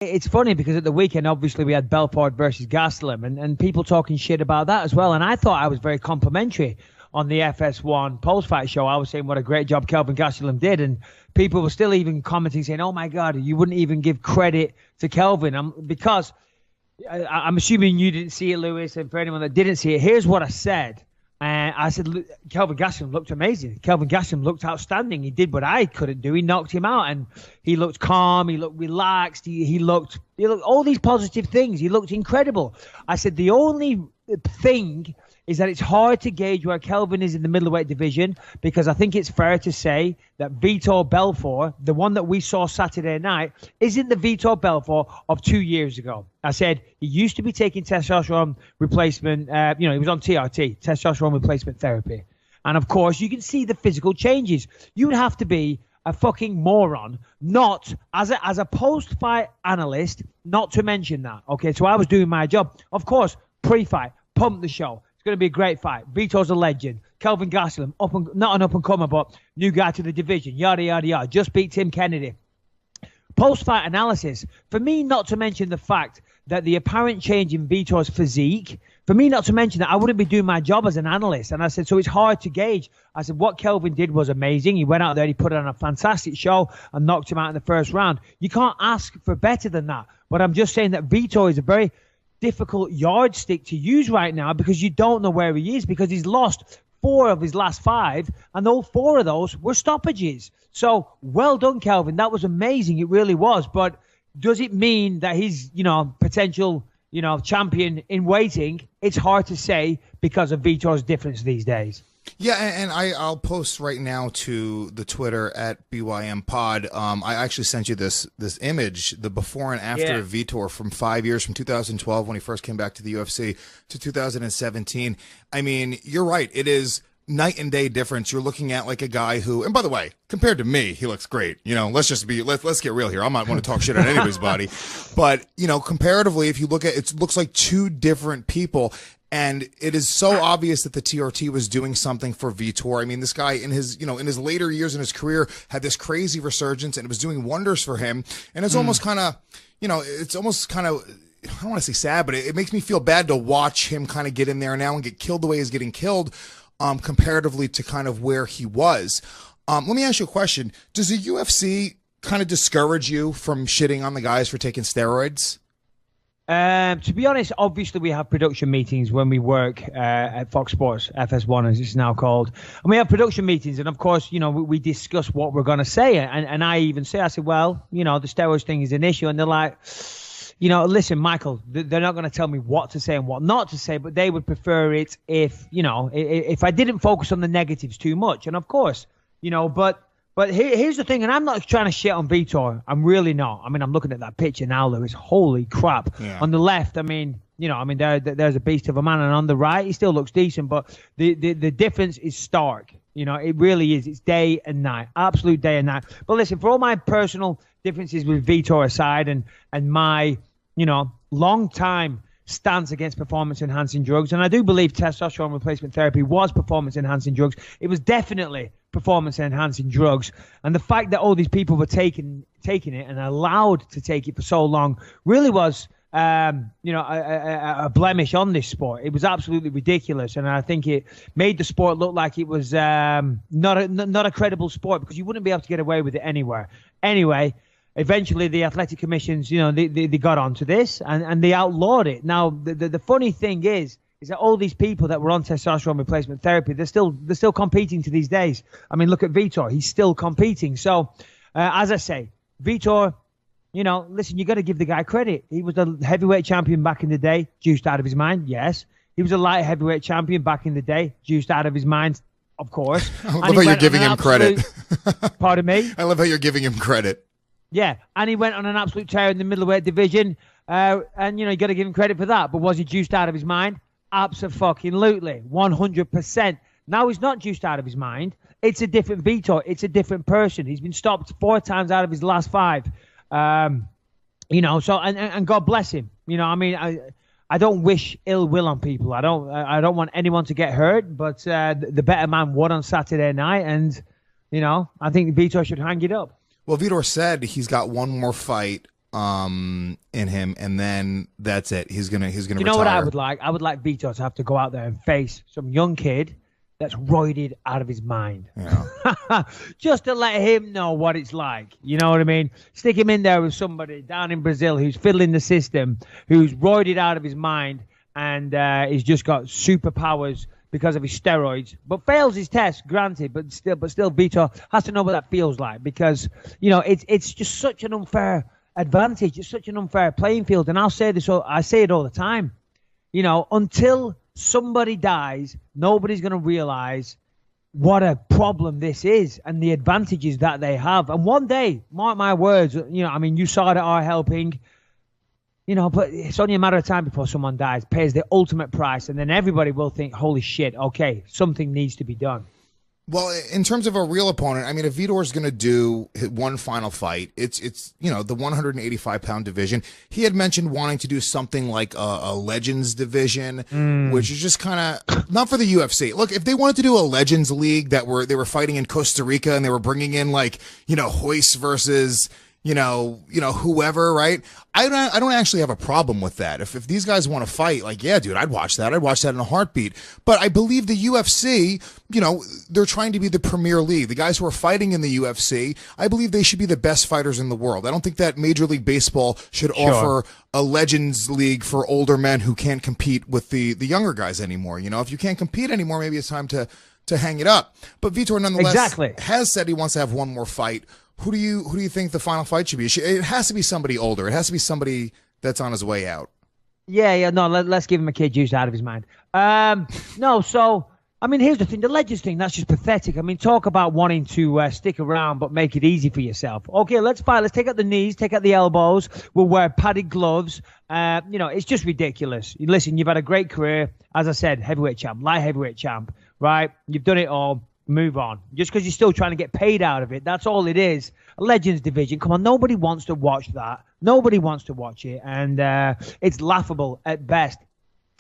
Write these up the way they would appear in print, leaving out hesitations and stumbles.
It's funny because at the weekend, obviously, we had Belfort versus Gastelum, and people talking shit about that as well. And I thought I was very complimentary on the FS1 post-fight show. I was saying what a great job Kelvin Gastelum did, and people were still even commenting saying, "Oh my God, you wouldn't even give credit to Kelvin," because I'm assuming you didn't see it, Lewis, and for anyone that didn't see it, here's what I said. I said, Kelvin Gastelum looked amazing. Kelvin Gastelum looked outstanding. He did what I couldn't do. He knocked him out, and he looked calm. He looked relaxed. He looked all these positive things. He looked incredible. I said, the only thing is that it's hard to gauge where Kelvin is in the middleweight division, because I think it's fair to say that Vitor Belfort, the one that we saw Saturday night, isn't the Vitor Belfort of 2 years ago. I said he used to be taking testosterone replacement. He was on TRT, testosterone replacement therapy. And, of course, you can see the physical changes. You would have to be a fucking moron not, as a post-fight analyst, not to mention that. Okay, so I was doing my job. Of course, pre-fight, pump the show. It's going to be a great fight. Vitor's a legend. Kelvin Gastelum, not an up-and-comer, but new guy to the division. Yada, yada, yada. Just beat Tim Kennedy. Post-fight analysis, for me not to mention the fact that the apparent change in Vitor's physique, for me not to mention that, I wouldn't be doing my job as an analyst. And I said, so it's hard to gauge. I said, what Kelvin did was amazing. He went out there, he put on a fantastic show and knocked him out in the first round. You can't ask for better than that. But I'm just saying that Vitor is a very difficult yardstick to use right now, because you don't know where he is, because he's lost 4 of his last 5, and all 4 of those were stoppages. So well done, Kelvin. That was amazing. It really was. But does it mean that he's, potential, champion in waiting? It's hard to say because of Vitor's difference these days. Yeah, and I'll post right now to the Twitter at BYM Pod. I actually sent you this image, the before and after of Vitor from 5 years, from 2012 when he first came back to the UFC to 2017. I mean, you're right. It is night and day difference. You're looking at like a guy who, and by the way, compared to me, he looks great. Let's get real here. I'm not want to talk shit on anybody's body, but comparatively, if you look at it, looks like 2 different people. And it is so obvious that the TRT was doing something for Vitor. I mean, this guy in his later years in his career had this crazy resurgence, and it was doing wonders for him. And it's almost kind of, I don't want to say sad, but it makes me feel bad to watch him kind of get in there now and get killed the way he's getting killed, comparatively to kind of where he was. Let me ask you a question. Does the UFC kind of discourage you from shitting on the guys for taking steroids? To be honest, obviously we have production meetings when we work at Fox Sports, FS1 as it's now called. And we have production meetings, and of course, we discuss what we're going to say. And I even say, I said, well, the steroids thing is an issue. And they're like, listen, Michael, they're not going to tell me what to say and what not to say, but they would prefer it if I didn't focus on the negatives too much. And of course, But here's the thing, and I'm not trying to shit on Vitor. I'm really not. I mean, I'm looking at that picture now, Lewis. Holy crap. Yeah. On the left, there's a beast of a man, and on the right, he still looks decent, but the difference is stark. It really is. It's day and night, absolute day and night. But listen, for all my personal differences with Vitor aside, and my, long time stance against performance-enhancing drugs, and I do believe testosterone replacement therapy was performance-enhancing drugs. It was definitely performance-enhancing drugs, and the fact that all these people were taking it and allowed to take it for so long really was, a blemish on this sport. It was absolutely ridiculous, and I think it made the sport look like it was not a credible sport, because you wouldn't be able to get away with it anywhere. Anyway, eventually the athletic commissions, they got onto this and they outlawed it. Now, the funny thing is that all these people that were on testosterone replacement therapy, they're still competing to these days. I mean, look at Vitor. He's still competing. So, as I say, Vitor, listen, you got to give the guy credit. He was the heavyweight champion back in the day, juiced out of his mind, yes. He was a light heavyweight champion back in the day, juiced out of his mind, of course. I love how you're giving him credit. Pardon me? I love how you're giving him credit. Yeah, and he went on an absolute tear in the middleweight division, and, you got to give him credit for that. But was he juiced out of his mind? Absolutely, 100%. Now he's not juiced out of his mind. It's a different Vitor. It's a different person. He's been stopped 4 times out of his last 5. So, and God bless him. I don't wish ill will on people. I don't want anyone to get hurt, but the better man won on Saturday night, and, I think Vitor should hang it up. Well, Vitor said he's got one more fight in him, and then that's it. He's gonna retire. You know what I would like? I would like Vitor to have to go out there and face some young kid that's roided out of his mind. Yeah. Just to let him know what it's like. You know what I mean? Stick him in there with somebody down in Brazil who's fiddling the system, who's roided out of his mind, and he's just got superpowers because of his steroids, but fails his test, granted, but still Vitor has to know what that feels like, because, you know, it's just such an unfair advantage. It's such an unfair playing field. And I say it all the time. You know, until somebody dies, nobody's going to realize what a problem this is and the advantages that they have. And one day, mark my words, you know, I mean, you saw it at our helping, you know, but it's only a matter of time before someone dies, pays the ultimate price, and then everybody will think, holy shit, okay, something needs to be done. Well, in terms of a real opponent, I mean, if Vitor's going to do one final fight, it's you know, the 185-pound division. He had mentioned wanting to do something like a Legends division, which is just kind of not for the UFC. Look, if they wanted to do a Legends league they were fighting in Costa Rica and they were bringing in, like, you know, Hoist versus you know, whoever, right? I don't actually have a problem with that. If these guys want to fight, like, yeah, dude, I'd watch that. I'd watch that in a heartbeat. But I believe the UFC, you know, they're trying to be the premier league. The guys who are fighting in the UFC, I believe they should be the best fighters in the world. I don't think that Major League Baseball should offer a Legends league for older men who can't compete with the younger guys anymore. You know, if you can't compete anymore, maybe it's time to hang it up. But Vitor, nonetheless, has said he wants to have one more fight. Who do you think the final fight should be? It has to be somebody older. It has to be somebody that's on his way out. Yeah, no, let's give him a kid juice out of his mind. No, so, I mean, here's the thing. The Legends thing, that's just pathetic. I mean, talk about wanting to stick around but make it easy for yourself. Okay, let's fight. Let's take out the knees, take out the elbows. We'll wear padded gloves. You know, it's just ridiculous. Listen, you've had a great career. As I said, heavyweight champ, light heavyweight champ, right? You've done it all. Move on. Just because you're still trying to get paid out of it, that's all it is. A Legends division, come on, nobody wants to watch that. Nobody wants to watch it, and it's laughable at best.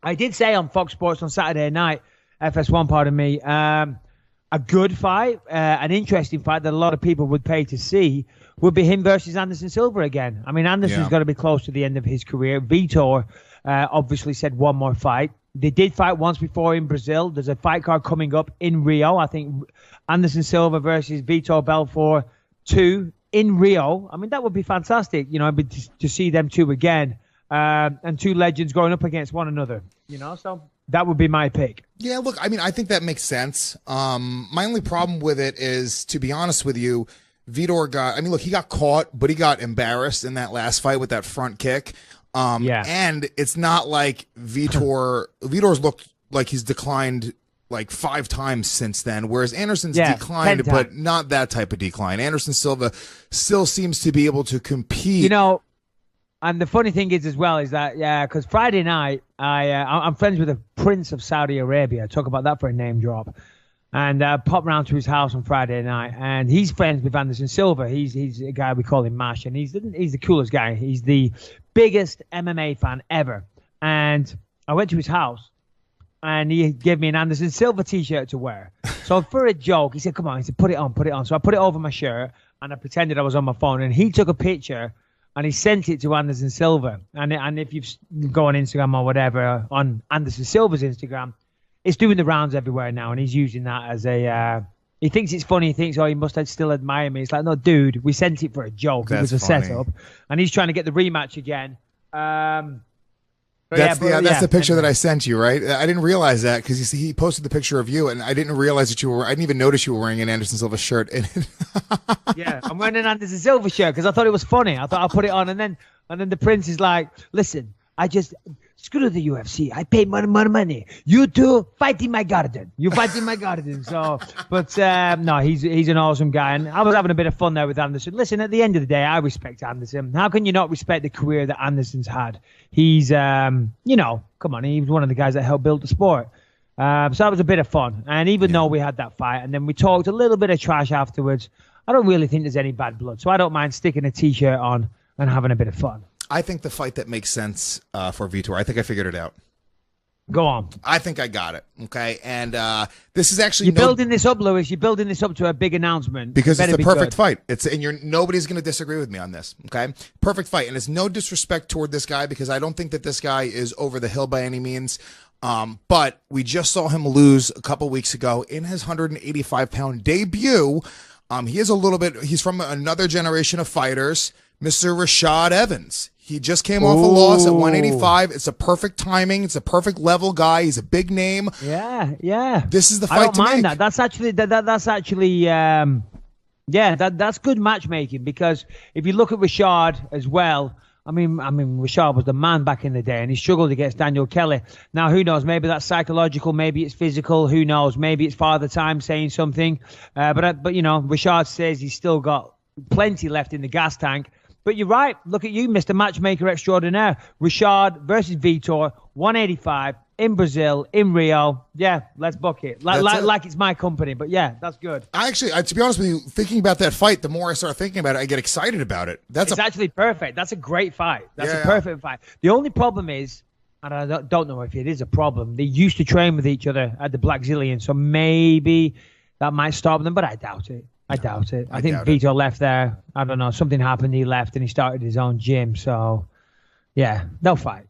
I did say on Fox Sports on Saturday night, FS1, pardon me, a good fight, an interesting fight that a lot of people would pay to see would be him versus Anderson Silva again. I mean, Anderson's got to be close to the end of his career. Vitor obviously said one more fight. They did fight once before in Brazil. There's a fight card coming up in Rio. I think Anderson Silva versus Vitor Belfort 2 in Rio. I mean, that would be fantastic, you know, to see them two again, and two legends going up against one another, you know, so that would be my pick. Yeah, look, I mean, I think that makes sense. My only problem with it is, to be honest with you, Vitor he got caught, but he got embarrassed in that last fight with that front kick. And it's not like Vitor's looked like he's declined like 5 times since then, whereas Anderson's declined, but not that type of decline. Anderson Silva still seems to be able to compete. You know, and the funny thing is as well is that, because Friday night, I'm friends with the Prince of Saudi Arabia. Talk about that for a name drop. And popped round to his house on Friday night, and he's friends with Anderson Silva. He's a guy, we call him Mash, and he's the coolest guy. He's the biggest MMA fan ever. And I went to his house, and he gave me an Anderson Silva T-shirt to wear. So for a joke, he said, "Come on," he said, "Put it on, put it on." So I put it over my shirt, and I pretended I was on my phone, and he took a picture, and he sent it to Anderson Silva. And if you go on Instagram or whatever, on Anderson Silva's Instagram, it's doing the rounds everywhere now, and he's using that as a... he thinks it's funny. He thinks, oh, he must still admire me. It's like, no, dude, we sent it for a joke. It was a setup. And he's trying to get the rematch again. That's the picture that I sent you, right? I didn't realize that because he posted the picture of you, and I didn't realize that I didn't even notice you were wearing an Anderson Silva shirt. Yeah, I'm wearing an Anderson Silva shirt because I thought it was funny. I thought I'll put it on, and then the Prince is like, listen, screw the UFC. I pay more money. You two fight in my garden. You fight in my garden. So, but no, he's an awesome guy, and I was having a bit of fun there with Anderson. Listen, at the end of the day, I respect Anderson. How can you not respect the career that Anderson's had? He's, you know, come on, he was one of the guys that helped build the sport. So that was a bit of fun. And even though we had that fight, and then we talked a little bit of trash afterwards, I don't really think there's any bad blood. So I don't mind sticking a T-shirt on and having a bit of fun. I think the fight that makes sense for Vitor, I think I figured it out. Go on. I think I got it. Okay, and this is actually you're building this up, Lewis. You're building this up to a big announcement because it's the perfect fight. Nobody's going to disagree with me on this. Okay, perfect fight, and it's no disrespect toward this guy because I don't think that this guy is over the hill by any means. But we just saw him lose a couple weeks ago in his 185-pound debut. He's from another generation of fighters, Mr. Rashad Evans. He just came off a loss at 185. It's a perfect timing. It's a perfect level guy. He's a big name. Yeah. This is the fight I don't to mind make. That's actually that's good matchmaking because if you look at Rashad as well, I mean, Rashad was the man back in the day, and he struggled against Daniel Kelly. Now, who knows? Maybe that's psychological. Maybe it's physical. Who knows? Maybe it's Father Time saying something. But you know, Rashad says he's still got plenty left in the gas tank. But you're right. Look at you, Mr. Matchmaker Extraordinaire. Rashad versus Vitor, 185 in Brazil, in Rio. Yeah, let's book it. Like it's my company. But yeah, that's good. To be honest with you, thinking about that fight, the more I start thinking about it, I get excited about it. It's actually perfect. That's a great fight. That's a perfect fight. The only problem is, and I don't know if it is a problem, they used to train with each other at the Black Zillion, so maybe that might stop them, but I doubt it. I doubt it. I think Vitor left there. I don't know. Something happened. He left and he started his own gym. So, yeah, they'll fight.